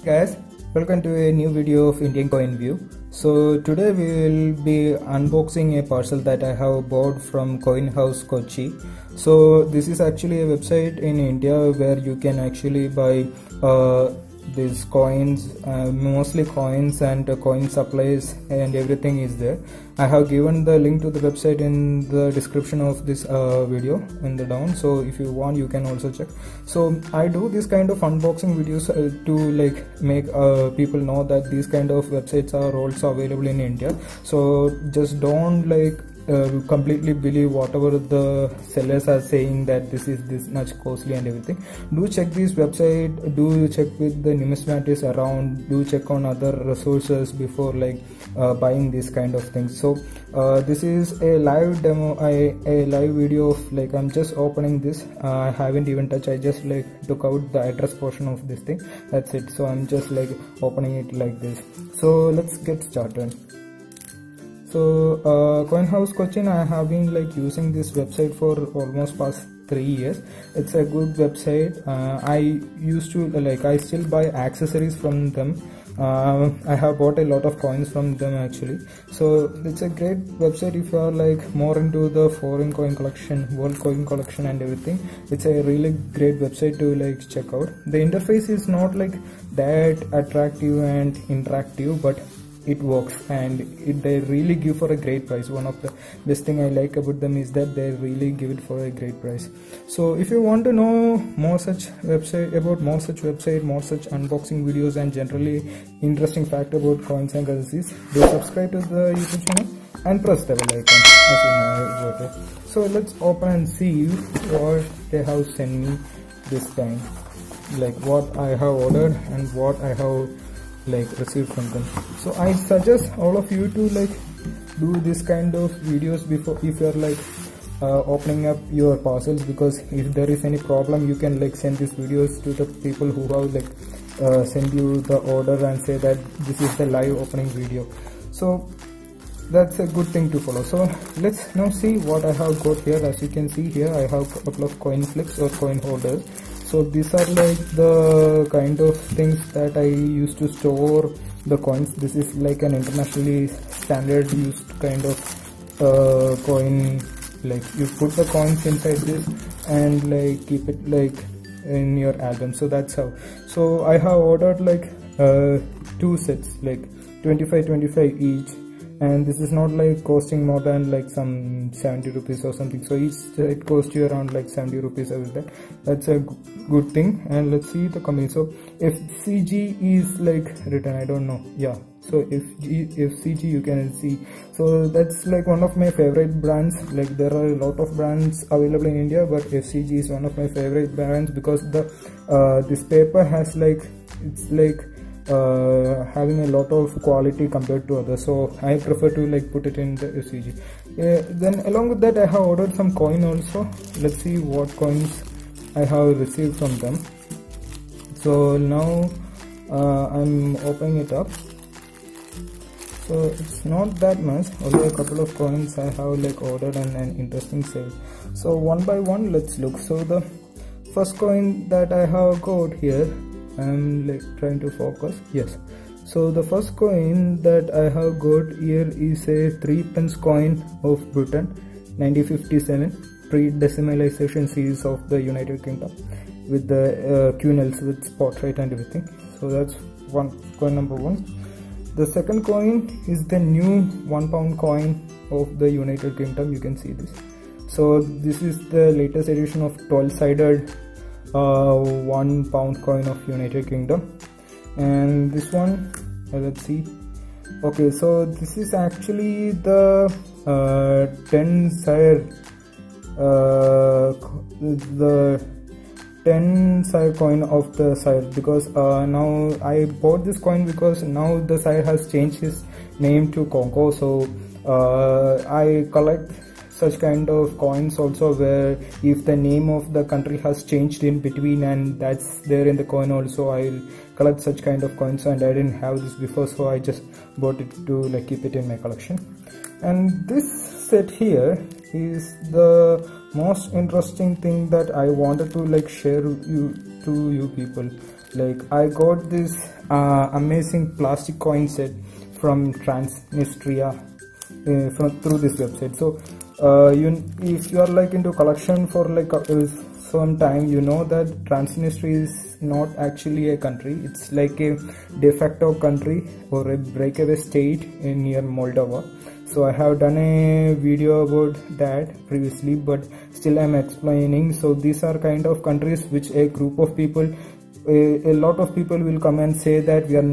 Guys, welcome to a new video of Indian Coin View. So today we will be unboxing a parcel that I have bought from Coin House Kochi. So this is actually a website in India where you can actually buy these coins, mostly coins and coin supplies, and everything is there. I have given the link to the website in the description of this video in the down, so if you want you can also check. So I do this kind of unboxing videos to like make people know that these kind of websites are also available in India. So just don't like completely believe whatever the sellers are saying that this is this much costly and everything. Do check this website, do check with the numismatists around, do check on other resources before like buying this kind of things. So this is a live demo, a live video of like I'm just opening this. I haven't even touched, I just like took out the address portion of this thing, that's it. So I'm just like opening it like this. So let's get started. So Coin House Cochin, I have been like using this website for almost past 3 years. It's a good website. I used to like, I still buy accessories from them. I have bought a lot of coins from them actually. So it's a great website if you are like more into the foreign coin collection, world coin collection and everything. It's a really great website to like check out. The interface is not like that attractive and interactive, but it works, and they really give for a great price. One of the best thing I like about them is that they really give it for a great price. So if you want to know more such website, more such unboxing videos and generally interesting fact about coins and currencies, do subscribe to the YouTube channel and press the bell icon as you know about it. So let's open and see what they have sent me this time, like what I have ordered and what I have like received from them. So I suggest all of you to like do this kind of videos before, if you're like opening up your parcels, because if there is any problem you can like send these videos to the people who have like send you the order and say that this is the live opening video. So that's a good thing to follow. So let's now see what I have got here. As you can see here, I have a couple of coin flips or coin holders. So these are like the kind of things that I used to store the coins. This is like an internationally standard used kind of coin. Like you put the coins inside this and like keep it like in your album. So that's how. So I have ordered like 2 sets, like 25 each. And this is not like costing more than like some 70 rupees or something. So each it costs you around like 70 rupees every time. That's a good thing. And let's see the company. So FCG is like written, I don't know, yeah. So FCG you can see. So that's like one of my favorite brands. Like there are a lot of brands available in India, but FCG is one of my favorite brands because the this paper has like, it's like having a lot of quality compared to others, so I prefer to like put it in the FCG. Then along with that I have ordered some coin also. Let's see what coins I have received from them. So now I'm opening it up. So it's not that much, only a couple of coins I have like ordered and an interesting sale. So one by one let's look. So the first coin that I have got here, I'm like trying to focus, yes. So the first coin that I have got here is a 3p coin of Britain, 1957, pre-decimalization series of the United Kingdom with the quenelles with spot rate and everything. So that's one coin, number one. The second coin is the new £1 coin of the United Kingdom. You can see this. So this is the latest edition of 12-sided £1 coin of United Kingdom. And this one, let's see. Okay, so this is actually the 10 sire the 10 sire coin of the sire, because now I bought this coin because now the sire has changed his name to Congo. So I collect such kind of coins also, where if the name of the country has changed in between and that's there in the coin also, I'll collect such kind of coins, and I didn't have this before, so I just bought it to like keep it in my collection. And this set here is the most interesting thing that I wanted to like share to you people. like I got this amazing plastic coin set from Transnistria through this website. So if you are like into collection for like some time, you know that Transnistria is not actually a country. It's like a de facto country or a breakaway state in near Moldova. So I have done a video about that previously, but still I'm explaining. So these are kind of countries which a group of people, a lot of people will come and say that we are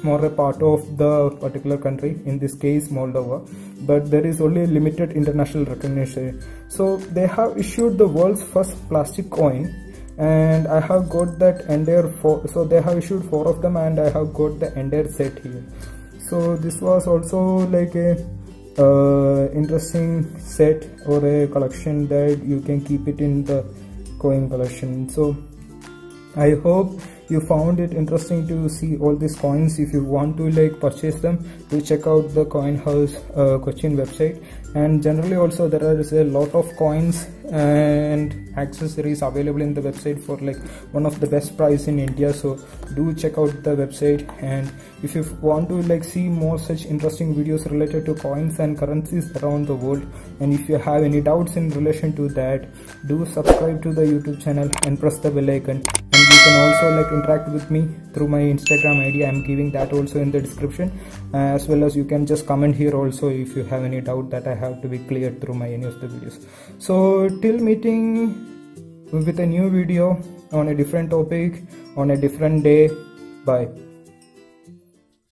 more a part of the particular country, in this case Moldova, but there is only limited international recognition. So they have issued the world's first plastic coin, and I have got that entire so they have issued 4 of them, and I have got the entire set here. So this was also like a interesting set or a collection that you can keep it in the coin collection. So I hope you found it interesting to see all these coins. If you want to like purchase them, do check out the Coin House Cochin website. And generally also there is a lot of coins and accessories available in the website for like one of the best price in India. So do check out the website. And if you want to like see more such interesting videos related to coins and currencies around the world, and if you have any doubts in relation to that, do subscribe to the YouTube channel and press the bell icon. And you can also like interact with me through my Instagram ID. I'm giving that also in the description, as well as you can just comment here also if you have any doubt that I have to be cleared through my any of the videos. So till meeting with a new video on a different topic on a different day. Bye.